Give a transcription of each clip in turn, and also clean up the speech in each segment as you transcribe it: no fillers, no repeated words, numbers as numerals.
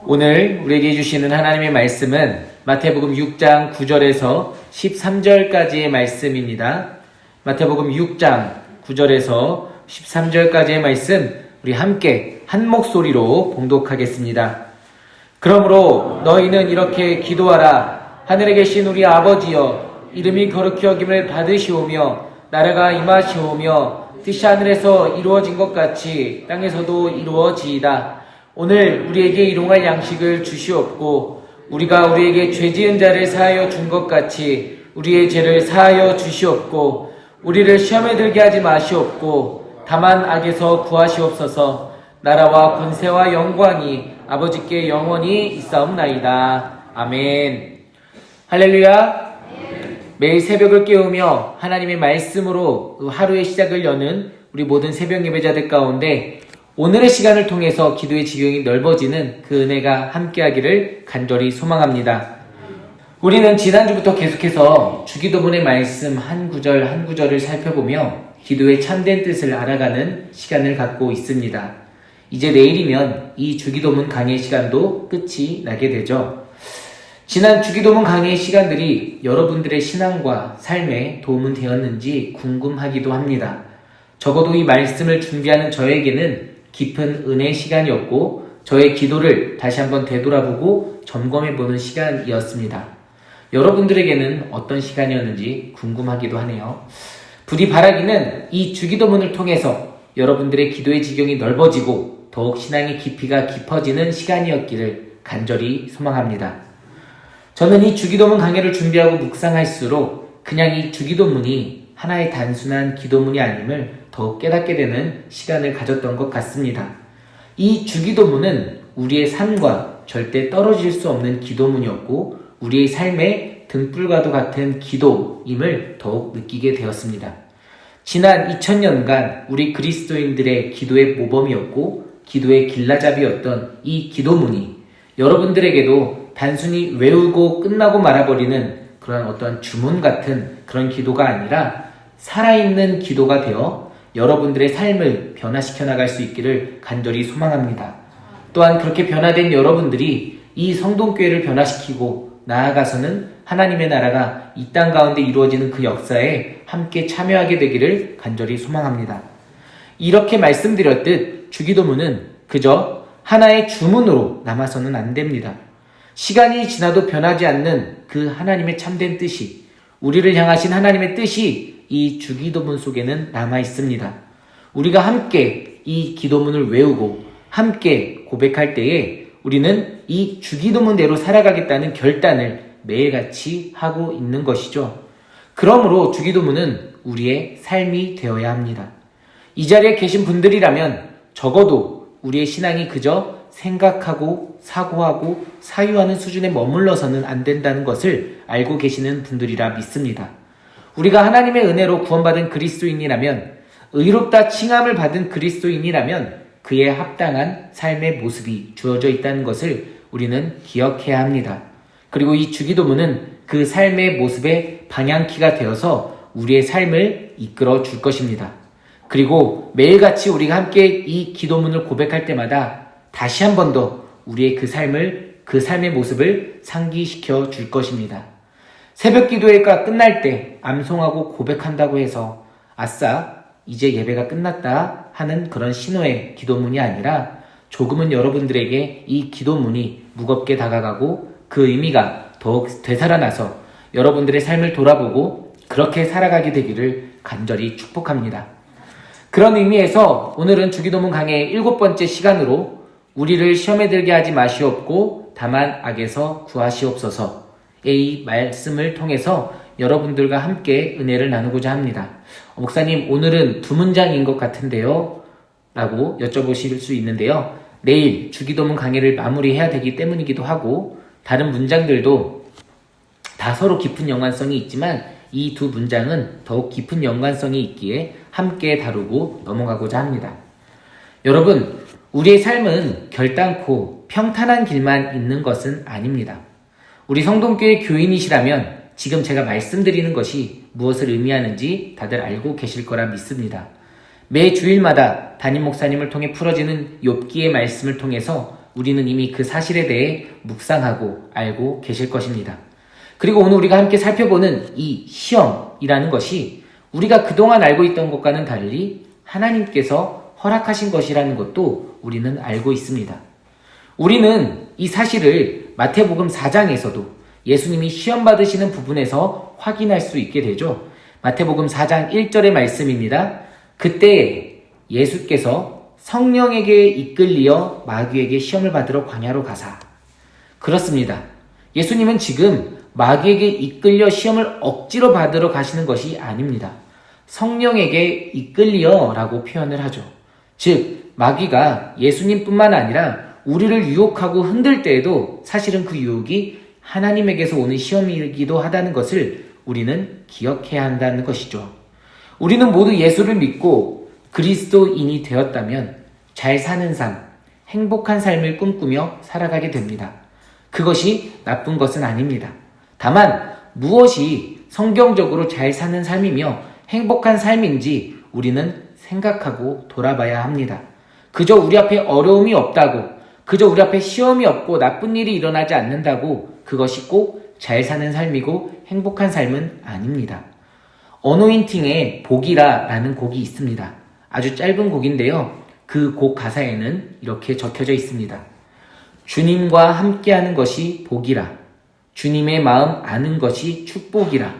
오늘 우리에게 주시는 하나님의 말씀은 마태복음 6장 9절에서 13절까지의 말씀입니다. 마태복음 6장 9절에서 13절까지의 말씀 우리 함께 한 목소리로 봉독하겠습니다. 그러므로 너희는 이렇게 기도하라. 하늘에 계신 우리 아버지여, 이름이 거룩히 여김을 받으시오며 나라가 임하시오며 뜻이 하늘에서 이루어진 것 같이 땅에서도 이루어지이다. 오늘 우리에게 일용할 양식을 주시옵고 우리가 우리에게 죄 지은 자를 사하여 준 것 같이 우리의 죄를 사하여 주시옵고 우리를 시험에 들게 하지 마시옵고 다만 악에서 구하시옵소서. 나라와 권세와 영광이 아버지께 영원히 있사옵나이다. 아멘. 할렐루야. 매일 새벽을 깨우며 하나님의 말씀으로 하루의 시작을 여는 우리 모든 새벽 예배자들 가운데 오늘의 시간을 통해서 기도의 지경이 넓어지는 그 은혜가 함께하기를 간절히 소망합니다. 우리는 지난주부터 계속해서 주기도문의 말씀 한 구절 한 구절을 살펴보며 기도의 참된 뜻을 알아가는 시간을 갖고 있습니다. 이제 내일이면 이 주기도문 강의 시간도 끝이 나게 되죠. 지난 주기도문 강의 시간들이 여러분들의 신앙과 삶에 도움은 되었는지 궁금하기도 합니다. 적어도 이 말씀을 준비하는 저에게는 깊은 은혜의 시간이었고 저의 기도를 다시 한번 되돌아보고 점검해보는 시간이었습니다. 여러분들에게는 어떤 시간이었는지 궁금하기도 하네요. 부디 바라기는 이 주기도문을 통해서 여러분들의 기도의 지경이 넓어지고 더욱 신앙의 깊이가 깊어지는 시간이었기를 간절히 소망합니다. 저는 이 주기도문 강의를 준비하고 묵상할수록 그냥 이 주기도문이 하나의 단순한 기도문이 아님을 더욱 깨닫게 되는 시간을 가졌던 것 같습니다. 이 주기도문은 우리의 삶과 절대 떨어질 수 없는 기도문이었고 우리의 삶의 등불과도 같은 기도임을 더욱 느끼게 되었습니다. 지난 2000년간 우리 그리스도인들의 기도의 모범이었고 기도의 길라잡이였던 이 기도문이 여러분들에게도 단순히 외우고 끝나고 말아버리는 그런 어떤 주문 같은 그런 기도가 아니라 살아있는 기도가 되어 여러분들의 삶을 변화시켜 나갈 수 있기를 간절히 소망합니다. 또한 그렇게 변화된 여러분들이 이 성동교회를 변화시키고 나아가서는 하나님의 나라가 이 땅 가운데 이루어지는 그 역사에 함께 참여하게 되기를 간절히 소망합니다. 이렇게 말씀드렸듯 주기도문은 그저 하나의 주문으로 남아서는 안 됩니다. 시간이 지나도 변하지 않는 그 하나님의 참된 뜻이, 우리를 향하신 하나님의 뜻이 이 주기도문 속에는 남아 있습니다. 우리가 함께 이 기도문을 외우고 함께 고백할 때에 우리는 이 주기도문대로 살아가겠다는 결단을 매일같이 하고 있는 것이죠. 그러므로 주기도문은 우리의 삶이 되어야 합니다. 이 자리에 계신 분들이라면 적어도 우리의 신앙이 그저 생각하고 사고하고 사유하는 수준에 머물러서는 안 된다는 것을 알고 계시는 분들이라 믿습니다. 우리가 하나님의 은혜로 구원받은 그리스도인이라면, 의롭다 칭함을 받은 그리스도인이라면 그에 합당한 삶의 모습이 주어져 있다는 것을 우리는 기억해야 합니다. 그리고 이 주기도문은 그 삶의 모습의 방향키가 되어서 우리의 삶을 이끌어 줄 것입니다. 그리고 매일같이 우리가 함께 이 기도문을 고백할 때마다 다시 한 번 더 우리의 그 삶의 모습을 상기시켜 줄 것입니다. 새벽 기도회가 끝날 때 암송하고 고백한다고 해서 아싸 이제 예배가 끝났다 하는 그런 신호의 기도문이 아니라 조금은 여러분들에게 이 기도문이 무겁게 다가가고 그 의미가 더욱 되살아나서 여러분들의 삶을 돌아보고 그렇게 살아가게 되기를 간절히 축복합니다. 그런 의미에서 오늘은 주기도문 강의 7번째 시간으로 우리를 시험에 들게 하지 마시옵고 다만 악에서 구하시옵소서의 이 말씀을 통해서 여러분들과 함께 은혜를 나누고자 합니다. 목사님, 오늘은 두 문장인 것 같은데요? 라고 여쭤보실 수 있는데요. 내일 주기도문 강의를 마무리해야 되기 때문이기도 하고 다른 문장들도 다 서로 깊은 연관성이 있지만 이 두 문장은 더욱 깊은 연관성이 있기에 함께 다루고 넘어가고자 합니다. 여러분, 우리의 삶은 결단코 평탄한 길만 있는 것은 아닙니다. 우리 성동교회 교인이시라면 지금 제가 말씀드리는 것이 무엇을 의미하는지 다들 알고 계실 거라 믿습니다. 매 주일마다 담임 목사님을 통해 풀어지는 욥기의 말씀을 통해서 우리는 이미 그 사실에 대해 묵상하고 알고 계실 것입니다. 그리고 오늘 우리가 함께 살펴보는 이 시험이라는 것이 우리가 그동안 알고 있던 것과는 달리 하나님께서 허락하신 것이라는 것도 우리는 알고 있습니다. 우리는 이 사실을 마태복음 4장에서도 예수님이 시험 받으시는 부분에서 확인할 수 있게 되죠. 마태복음 4장 1절의 말씀입니다. 그때 예수께서 성령에게 이끌리어 마귀에게 시험을 받으러 광야로 가사. 그렇습니다. 예수님은 지금 마귀에게 이끌려 시험을 억지로 받으러 가시는 것이 아닙니다. 성령에게 이끌리어 라고 표현을 하죠. 즉 마귀가 예수님뿐만 아니라 우리를 유혹하고 흔들 때에도 사실은 그 유혹이 하나님에게서 오는 시험이기도 하다는 것을 우리는 기억해야 한다는 것이죠. 우리는 모두 예수를 믿고 그리스도인이 되었다면 잘 사는 삶, 행복한 삶을 꿈꾸며 살아가게 됩니다. 그것이 나쁜 것은 아닙니다. 다만 무엇이 성경적으로 잘 사는 삶이며 행복한 삶인지 우리는 생각하고 돌아봐야 합니다. 그저 우리 앞에 어려움이 없다고, 그저 우리 앞에 시험이 없고 나쁜 일이 일어나지 않는다고 그것이 꼭 잘 사는 삶이고 행복한 삶은 아닙니다. 어노인팅의 복이라 라는 곡이 있습니다. 아주 짧은 곡인데요. 그 곡 가사에는 이렇게 적혀져 있습니다. 주님과 함께하는 것이 복이라. 주님의 마음 아는 것이 축복이라.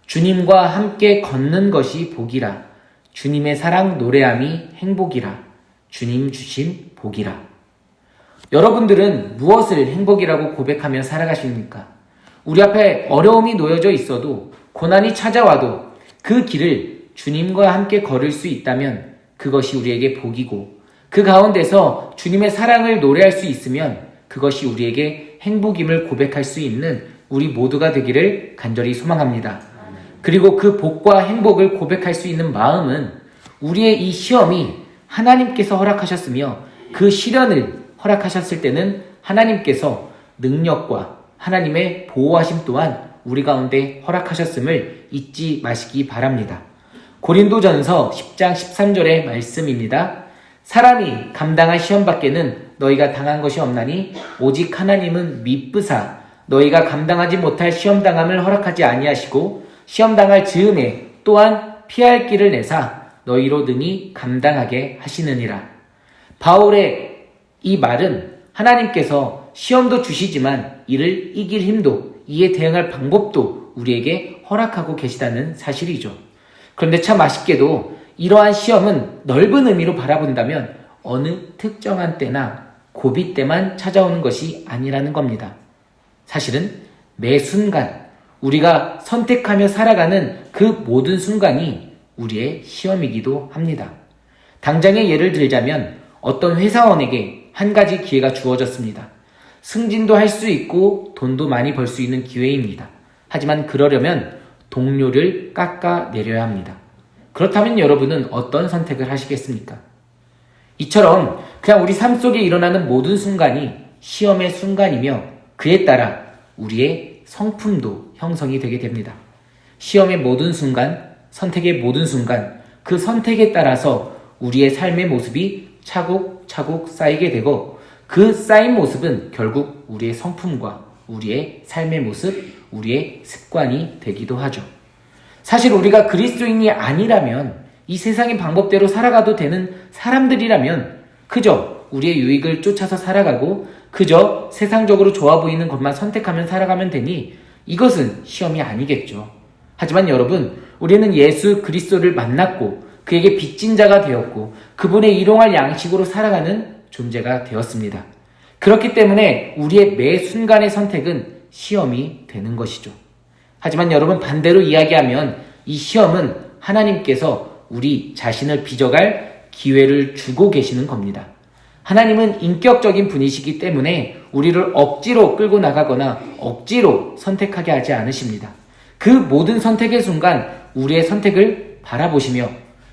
주님과 함께 걷는 것이 복이라. 주님의 사랑 노래함이 행복이라. 주님 주신 복이라. 여러분들은 무엇을 행복이라고 고백하며 살아가십니까? 우리 앞에 어려움이 놓여져 있어도, 고난이 찾아와도 그 길을 주님과 함께 걸을 수 있다면 그것이 우리에게 복이고, 그 가운데서 주님의 사랑을 노래할 수 있으면 그것이 우리에게 행복임을 고백할 수 있는 우리 모두가 되기를 간절히 소망합니다. 그리고 그 복과 행복을 고백할 수 있는 마음은 우리의 이 시험이 하나님께서 허락하셨으며 그 시련을 허락하셨을 때는 하나님께서 능력과 하나님의 보호하심 또한 우리 가운데 허락하셨음을 잊지 마시기 바랍니다. 고린도전서 10장 13절의 말씀입니다. 사람이 감당할 시험 밖에는 너희가 당한 것이 없나니 오직 하나님은 미쁘사 너희가 감당하지 못할 시험 당함을 허락하지 아니하시고 시험 당할 즈음에 또한 피할 길을 내사 너희로 능히 감당하게 하시느니라. 바울의 이 말은 하나님께서 시험도 주시지만 이를 이길 힘도, 이에 대응할 방법도 우리에게 허락하고 계시다는 사실이죠. 그런데 참 아쉽게도 이러한 시험은 넓은 의미로 바라본다면 어느 특정한 때나 고비 때만 찾아오는 것이 아니라는 겁니다. 사실은 매 순간 우리가 선택하며 살아가는 그 모든 순간이 우리의 시험이기도 합니다. 당장의 예를 들자면 어떤 회사원에게 한 가지 기회가 주어졌습니다. 승진도 할 수 있고 돈도 많이 벌 수 있는 기회입니다. 하지만 그러려면 동료를 깎아내려야 합니다. 그렇다면 여러분은 어떤 선택을 하시겠습니까? 이처럼 그냥 우리 삶 속에 일어나는 모든 순간이 시험의 순간이며 그에 따라 우리의 성품도 형성이 되게 됩니다. 시험의 모든 순간, 선택의 모든 순간, 그 선택에 따라서 우리의 삶의 모습이 차곡차곡 쌓이게 되고 그 쌓인 모습은 결국 우리의 성품과 우리의 삶의 모습, 우리의 습관이 되기도 하죠. 사실 우리가 그리스도인이 아니라면, 이 세상의 방법대로 살아가도 되는 사람들이라면 그저 우리의 유익을 쫓아서 살아가고 그저 세상적으로 좋아 보이는 것만 선택하면 살아가면 되니 이것은 시험이 아니겠죠. 하지만 여러분, 우리는 예수 그리스도를 만났고 그에게 빚진 자가 되었고 그분의 일용할 양식으로 살아가는 존재가 되었습니다. 그렇기 때문에 우리의 매 순간의 선택은 시험이 되는 것이죠. 하지만 여러분, 반대로 이야기하면 이 시험은 하나님께서 우리 자신을 빚어갈 기회를 주고 계시는 겁니다. 하나님은 인격적인 분이시기 때문에 우리를 억지로 끌고 나가거나 억지로 선택하게 하지 않으십니다. 그 모든 선택의 순간 우리의 선택을 바라보시며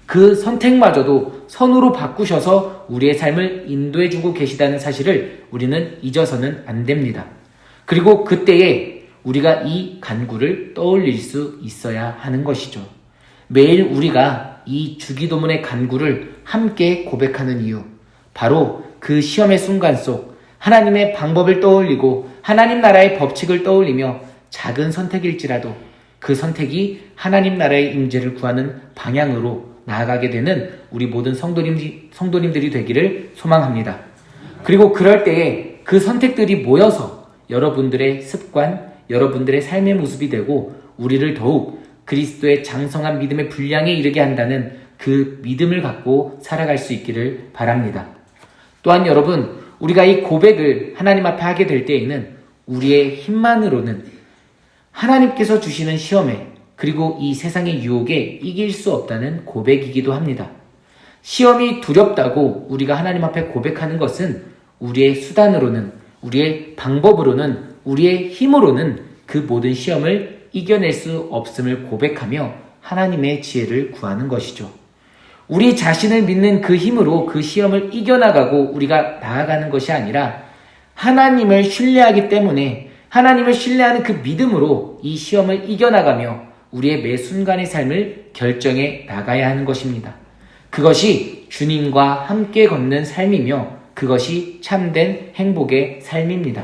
그 선택마저도 선으로 바꾸셔서 우리의 삶을 인도해주고 계시다는 사실을 우리는 잊어서는 안 됩니다. 그리고 그때에 우리가 이 간구를 떠올릴 수 있어야 하는 것이죠. 매일 우리가 이 주기도문의 간구를 함께 고백하는 이유, 바로 그 시험의 순간 속 하나님의 방법을 떠올리고 하나님 나라의 법칙을 떠올리며 작은 선택일지라도 그 선택이 하나님 나라의 임재를 구하는 방향으로 나아가게 되는 우리 모든 성도님들이 되기를 소망합니다. 그리고 그럴 때에 그 선택들이 모여서 여러분들의 습관, 여러분들의 삶의 모습이 되고 우리를 더욱 그리스도의 장성한 믿음의 분량에 이르게 한다는 그 믿음을 갖고 살아갈 수 있기를 바랍니다. 또한 여러분, 우리가 이 고백을 하나님 앞에 하게 될 때에는 우리의 힘만으로는 하나님께서 주시는 시험에 그리고 이 세상의 유혹에 이길 수 없다는 고백이기도 합니다. 시험이 두렵다고 우리가 하나님 앞에 고백하는 것은 우리의 수단으로는, 우리의 방법으로는, 우리의 힘으로는 그 모든 시험을 이겨낼 수 없음을 고백하며 하나님의 지혜를 구하는 것이죠. 우리 자신을 믿는 그 힘으로 그 시험을 이겨나가고 우리가 나아가는 것이 아니라 하나님을 신뢰하기 때문에 하나님을 신뢰하는 그 믿음으로 이 시험을 이겨나가며 우리의 매 순간의 삶을 결정해 나가야 하는 것입니다. 그것이 주님과 함께 걷는 삶이며 그것이 참된 행복의 삶입니다.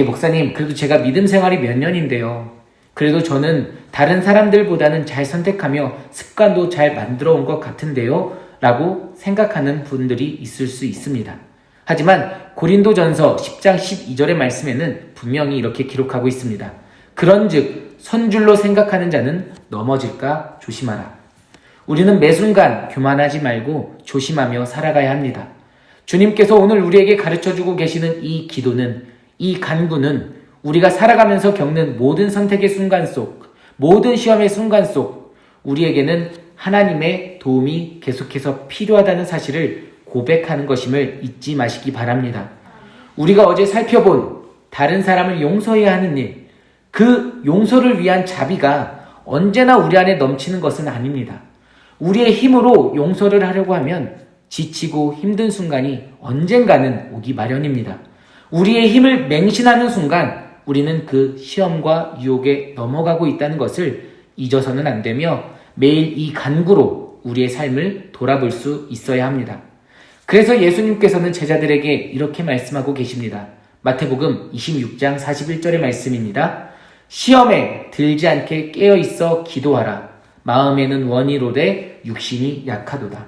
목사님, 그래도 제가 믿음 생활이 몇 년인데요. 그래도 저는 다른 사람들보다는 잘 선택하며 습관도 잘 만들어 온 것 같은데요. 라고 생각하는 분들이 있을 수 있습니다. 하지만 고린도전서 10장 12절의 말씀에는 분명히 이렇게 기록하고 있습니다. 그런즉 선줄로 생각하는 자는 넘어질까 조심하라. 우리는 매 순간 교만하지 말고 조심하며 살아가야 합니다. 주님께서 오늘 우리에게 가르쳐주고 계시는 이 기도는, 이 간구는 우리가 살아가면서 겪는 모든 선택의 순간 속, 모든 시험의 순간 속 우리에게는 하나님의 도움이 계속해서 필요하다는 사실을 고백하는 것임을 잊지 마시기 바랍니다. 우리가 어제 살펴본 다른 사람을 용서해야 하는 일, 그 용서를 위한 자비가 언제나 우리 안에 넘치는 것은 아닙니다. 우리의 힘으로 용서를 하려고 하면 지치고 힘든 순간이 언젠가는 오기 마련입니다. 우리의 힘을 맹신하는 순간 우리는 그 시험과 유혹에 넘어가고 있다는 것을 잊어서는 안 되며 매일 이 간구로 우리의 삶을 돌아볼 수 있어야 합니다. 그래서 예수님께서는 제자들에게 이렇게 말씀하고 계십니다. 마태복음 26장 41절의 말씀입니다. 시험에 들지 않게 깨어있어 기도하라. 마음에는 원이로되 육신이 약하도다.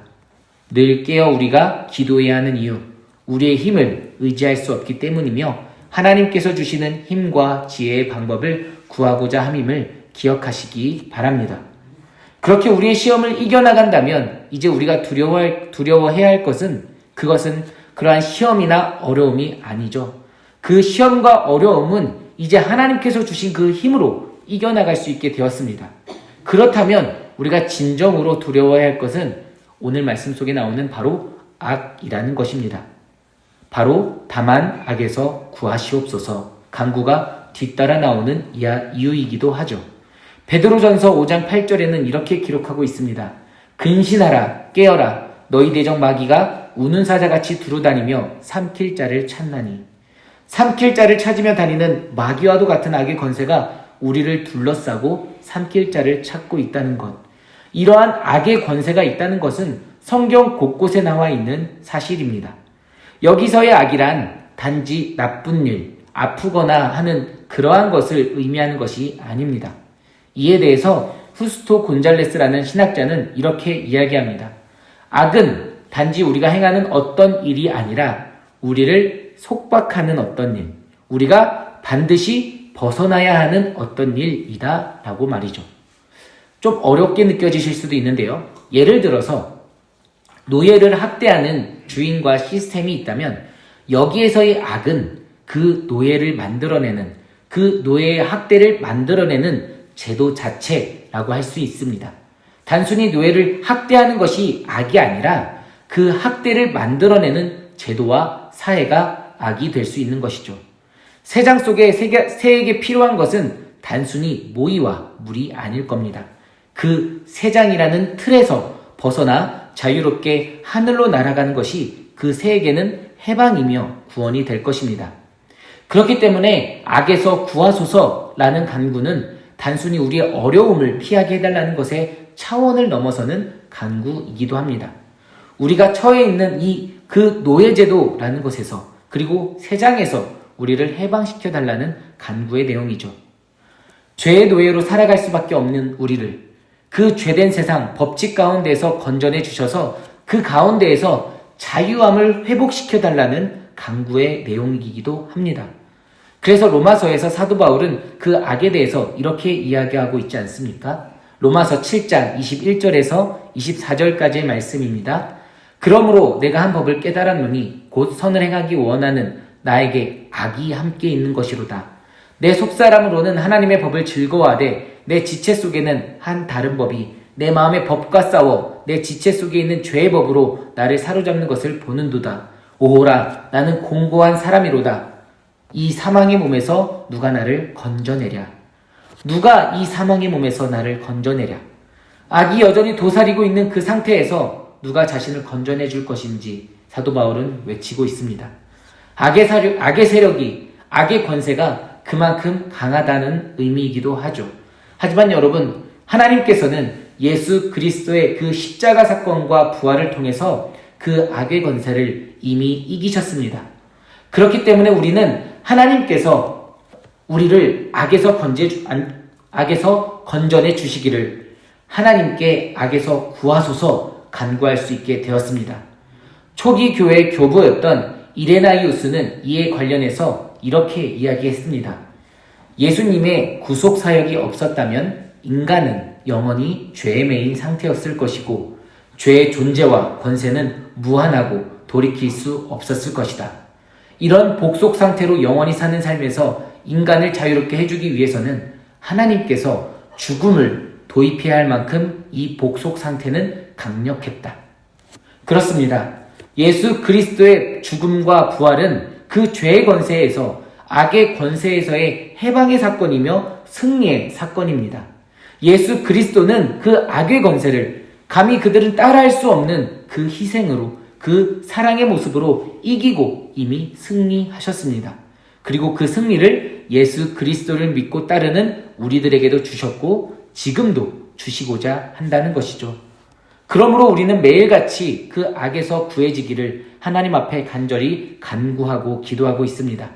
늘 깨어 우리가 기도해야 하는 이유, 우리의 힘을 의지할 수 없기 때문이며 하나님께서 주시는 힘과 지혜의 방법을 구하고자 함임을 기억하시기 바랍니다. 그렇게 우리의 시험을 이겨나간다면 이제 우리가 두려워해야 할 것은 그것은 그러한 시험이나 어려움이 아니죠. 그 시험과 어려움은 이제 하나님께서 주신 그 힘으로 이겨나갈 수 있게 되었습니다. 그렇다면 우리가 진정으로 두려워해야 할 것은 오늘 말씀 속에 나오는 바로 악이라는 것입니다. 바로 다만 악에서 구하시옵소서 간구가 뒤따라 나오는 이유이기도 하죠. 베드로전서 5장 8절에는 이렇게 기록하고 있습니다. 근신하라 깨어라 너희 대적 마귀가 우는 사자같이 두루다니며 삼킬 자를 찾나니. 삼킬 자를 찾으며 다니는 마귀와도 같은 악의 권세가 우리를 둘러싸고 삼킬 자를 찾고 있다는 것. 이러한 악의 권세가 있다는 것은 성경 곳곳에 나와 있는 사실입니다. 여기서의 악이란 단지 나쁜 일, 아프거나 하는 그러한 것을 의미하는 것이 아닙니다. 이에 대해서 후스토 곤잘레스라는 신학자는 이렇게 이야기합니다. 악은 단지 우리가 행하는 어떤 일이 아니라 우리를 속박하는 어떤 일, 우리가 반드시 벗어나야 하는 어떤 일이다 라고 말이죠. 좀 어렵게 느껴지실 수도 있는데요. 예를 들어서 노예를 학대하는 주인과 시스템이 있다면 여기에서의 악은 그 노예를 만들어내는, 그 노예의 학대를 만들어내는 제도 자체라고 할 수 있습니다. 단순히 노예를 학대하는 것이 악이 아니라 그 학대를 만들어내는 제도와 사회가 악이 될 수 있는 것이죠. 세상 속에 새에게 필요한 것은 단순히 모이와 물이 아닐 겁니다. 그 세장이라는 틀에서 벗어나 자유롭게 하늘로 날아가는 것이 그 새에게는 해방이며 구원이 될 것입니다. 그렇기 때문에 악에서 구하소서라는 간구는 단순히 우리의 어려움을 피하게 해달라는 것에 차원을 넘어서는 간구이기도 합니다. 우리가 처해 있는 그 노예제도라는 것에서 그리고 새 장에서 우리를 해방시켜달라는 간구의 내용이죠. 죄의 노예로 살아갈 수밖에 없는 우리를 그 죄된 세상 법칙 가운데에서 건져내 주셔서 그 가운데에서 자유함을 회복시켜달라는 간구의 내용이기도 합니다. 그래서 로마서에서 사도 바울은 그 악에 대해서 이렇게 이야기하고 있지 않습니까? 로마서 7장 21절에서 24절까지의 말씀입니다. 그러므로 내가 한 법을 깨달았노니 곧 선을 행하기 원하는 나에게 악이 함께 있는 것이로다. 내 속사람으로는 하나님의 법을 즐거워하되 내 지체 속에는 한 다른 법이 내 마음의 법과 싸워 내 지체 속에 있는 죄의 법으로 나를 사로잡는 것을 보는도다. 오호라 나는 공고한 사람이로다. 이 사망의 몸에서 누가 나를 건져내랴. 누가 이 사망의 몸에서 나를 건져내랴. 악이 여전히 도사리고 있는 그 상태에서 누가 자신을 건져내 줄 것인지 사도 바울은 외치고 있습니다. 악의 세력이, 악의 권세가 그만큼 강하다는 의미이기도 하죠. 하지만 여러분, 하나님께서는 예수 그리스도의 그 십자가 사건과 부활을 통해서 그 악의 권세를 이미 이기셨습니다. 그렇기 때문에 우리는 하나님께서 우리를 악에서 건져내 주시기를 하나님께 악에서 구하소서 간구할 수 있게 되었습니다. 초기 교회의 교부였던 이레나이우스는 이에 관련해서 이렇게 이야기했습니다. 예수님의 구속 사역이 없었다면 인간은 영원히 죄에 매인 상태였을 것이고 죄의 존재와 권세는 무한하고 돌이킬 수 없었을 것이다. 이런 복속 상태로 영원히 사는 삶에서 인간을 자유롭게 해주기 위해서는 하나님께서 죽음을 도입해야 할 만큼 이 복속 상태는 강력했다. 그렇습니다. 예수 그리스도의 죽음과 부활은 그 죄의 권세에서 악의 권세에서의 해방의 사건이며 승리의 사건입니다. 예수 그리스도는 그 악의 권세를 감히 그들은 따라할 수 없는 그 희생으로 그 사랑의 모습으로 이기고 이미 승리하셨습니다. 그리고 그 승리를 예수 그리스도를 믿고 따르는 우리들에게도 주셨고 지금도 주시고자 한다는 것이죠. 그러므로 우리는 매일같이 그 악에서 구해지기를 하나님 앞에 간절히 간구하고 기도하고 있습니다.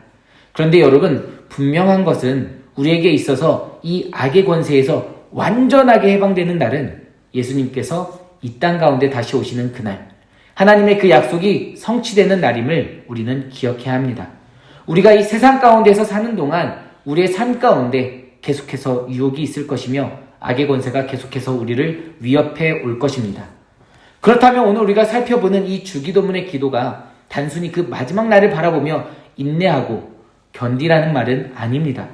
그런데 여러분, 분명한 것은 우리에게 있어서 이 악의 권세에서 완전하게 해방되는 날은 예수님께서 이 땅 가운데 다시 오시는 그날, 하나님의 그 약속이 성취되는 날임을 우리는 기억해야 합니다. 우리가 이 세상 가운데서 사는 동안 우리의 삶 가운데 계속해서 유혹이 있을 것이며 악의 권세가 계속해서 우리를 위협해 올 것입니다. 그렇다면 오늘 우리가 살펴보는 이 주기도문의 기도가 단순히 그 마지막 날을 바라보며 인내하고 견디라는 말은 아닙니다.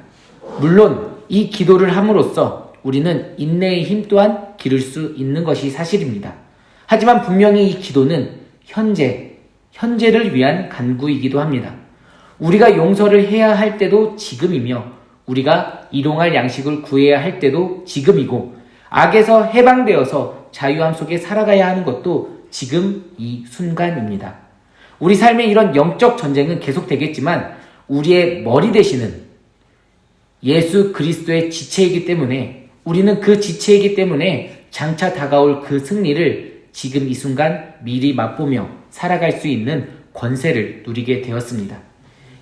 물론 이 기도를 함으로써 우리는 인내의 힘 또한 기를 수 있는 것이 사실입니다. 하지만 분명히 이 기도는 현재를 위한 간구이기도 합니다. 우리가 용서를 해야 할 때도 지금이며 우리가 일용할 양식을 구해야 할 때도 지금이고 악에서 해방되어서 자유함 속에 살아가야 하는 것도 지금 이 순간입니다. 우리 삶의 이런 영적 전쟁은 계속되겠지만 우리의 머리 되시는 예수 그리스도의 지체이기 때문에 우리는 그 지체이기 때문에 장차 다가올 그 승리를 지금 이 순간 미리 맛보며 살아갈 수 있는 권세를 누리게 되었습니다.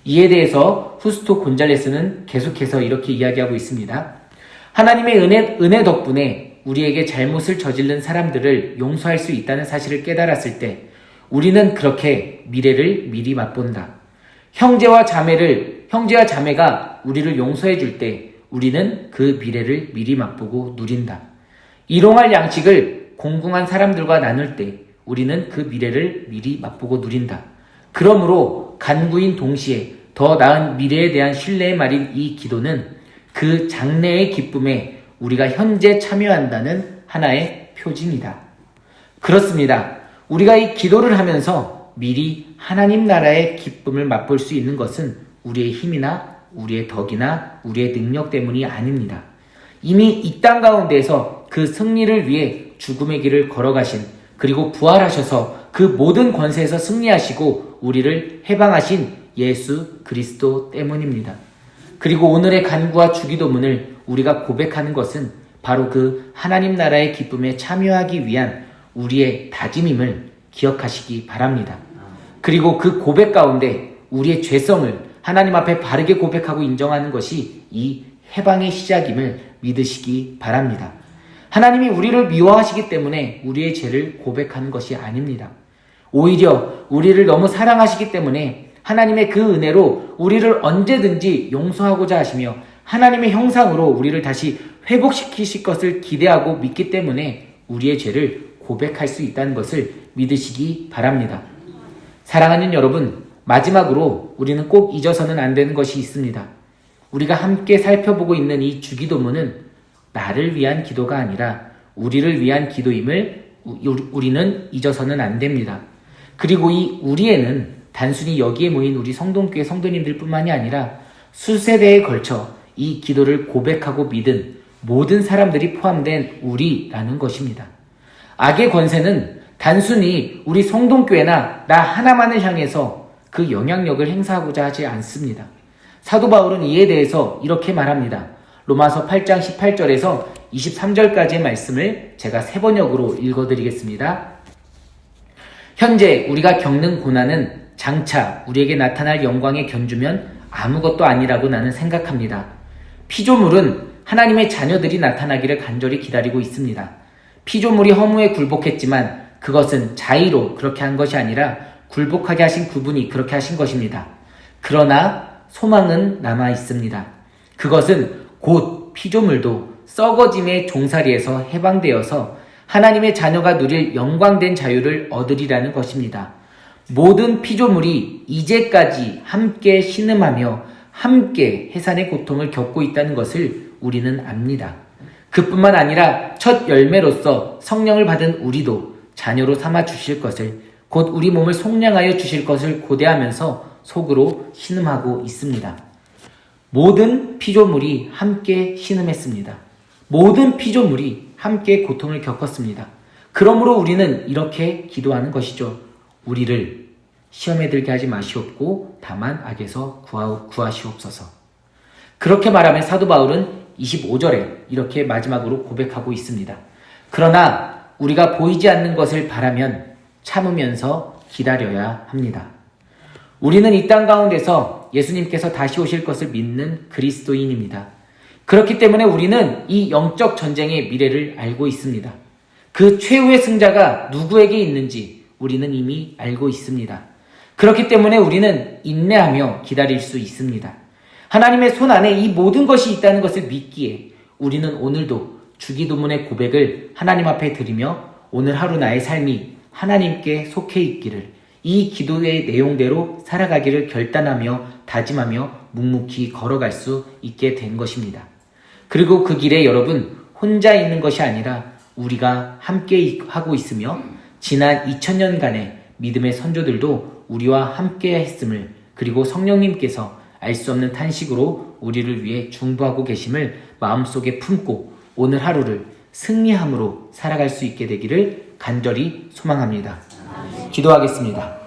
이에 대해서 후스토 곤잘레스는 계속해서 이렇게 이야기하고 있습니다. 하나님의 은혜 덕분에 우리에게 잘못을 저지른 사람들을 용서할 수 있다는 사실을 깨달았을 때 우리는 그렇게 미래를 미리 맛본다. 형제와 자매가 우리를 용서해 줄 때 우리는 그 미래를 미리 맛보고 누린다. 일용할 양식을 공공한 사람들과 나눌 때 우리는 그 미래를 미리 맛보고 누린다. 그러므로 간구인 동시에 더 나은 미래에 대한 신뢰의 말인 이 기도는 그 장래의 기쁨에 우리가 현재 참여한다는 하나의 표징이다. 그렇습니다. 우리가 이 기도를 하면서 미리 하나님 나라의 기쁨을 맛볼 수 있는 것은 우리의 힘이나 우리의 덕이나 우리의 능력 때문이 아닙니다. 이미 이 땅 가운데에서 그 승리를 위해 죽음의 길을 걸어가신 그리고 부활하셔서 그 모든 권세에서 승리하시고 우리를 해방하신 예수 그리스도 때문입니다. 그리고 오늘의 간구와 주기도문을 우리가 고백하는 것은 바로 그 하나님 나라의 기쁨에 참여하기 위한 우리의 다짐임을 기억하시기 바랍니다. 그리고 그 고백 가운데 우리의 죄성을 하나님 앞에 바르게 고백하고 인정하는 것이 이 해방의 시작임을 믿으시기 바랍니다. 하나님이 우리를 미워하시기 때문에 우리의 죄를 고백하는 것이 아닙니다. 오히려 우리를 너무 사랑하시기 때문에 하나님의 그 은혜로 우리를 언제든지 용서하고자 하시며 하나님의 형상으로 우리를 다시 회복시키실 것을 기대하고 믿기 때문에 우리의 죄를 고백할 수 있다는 것을 믿으시기 바랍니다. 사랑하는 여러분, 마지막으로 우리는 꼭 잊어서는 안 되는 것이 있습니다. 우리가 함께 살펴보고 있는 이 주기도문은 나를 위한 기도가 아니라 우리를 위한 기도임을 우리는 잊어서는 안 됩니다. 그리고 이 우리에는 단순히 여기에 모인 우리 성동교회 성도님들 뿐만이 아니라 수세대에 걸쳐 이 기도를 고백하고 믿은 모든 사람들이 포함된 우리라는 것입니다. 악의 권세는 단순히 우리 성동교회나 나 하나만을 향해서 그 영향력을 행사하고자 하지 않습니다. 사도 바울은 이에 대해서 이렇게 말합니다. 로마서 8장 18절에서 23절까지의 말씀을 제가 3번역으로 읽어드리겠습니다. 현재 우리가 겪는 고난은 장차 우리에게 나타날 영광에 견주면 아무것도 아니라고 나는 생각합니다. 피조물은 하나님의 자녀들이 나타나기를 간절히 기다리고 있습니다. 피조물이 허무에 굴복했지만 그것은 자의로 그렇게 한 것이 아니라 굴복하게 하신 그분이 그렇게 하신 것입니다. 그러나 소망은 남아 있습니다. 그것은 곧 피조물도 썩어짐의 종살이에서 해방되어서 하나님의 자녀가 누릴 영광된 자유를 얻으리라는 것입니다. 모든 피조물이 이제까지 함께 신음하며 함께 해산의 고통을 겪고 있다는 것을 우리는 압니다. 그뿐만 아니라 첫 열매로서 성령을 받은 우리도 자녀로 삼아 주실 것을, 곧 우리 몸을 속량하여 주실 것을 고대하면서 속으로 신음하고 있습니다. 모든 피조물이 함께 신음했습니다. 모든 피조물이 함께 고통을 겪었습니다. 그러므로 우리는 이렇게 기도하는 것이죠. 우리를 시험에 들게 하지 마시옵고 다만 악에서 구하시옵소서. 그렇게 말하면 사도 바울은 25절에 이렇게 마지막으로 고백하고 있습니다. 그러나 우리가 보이지 않는 것을 바라면 참으면서 기다려야 합니다. 우리는 이 땅 가운데서 예수님께서 다시 오실 것을 믿는 그리스도인입니다. 그렇기 때문에 우리는 이 영적 전쟁의 미래를 알고 있습니다. 그 최후의 승자가 누구에게 있는지 우리는 이미 알고 있습니다. 그렇기 때문에 우리는 인내하며 기다릴 수 있습니다. 하나님의 손 안에 이 모든 것이 있다는 것을 믿기에 우리는 오늘도 주기도문의 고백을 하나님 앞에 드리며 오늘 하루 나의 삶이 하나님께 속해 있기를, 이 기도의 내용대로 살아가기를 결단하며 다짐하며 묵묵히 걸어갈 수 있게 된 것입니다. 그리고 그 길에 여러분 혼자 있는 것이 아니라 우리가 함께 하고 있으며 지난 2000년간의 믿음의 선조들도 우리와 함께 했음을, 그리고 성령님께서 알 수 없는 탄식으로 우리를 위해 중보하고 계심을 마음속에 품고 오늘 하루를 승리함으로 살아갈 수 있게 되기를 간절히 소망합니다. 기도하겠습니다.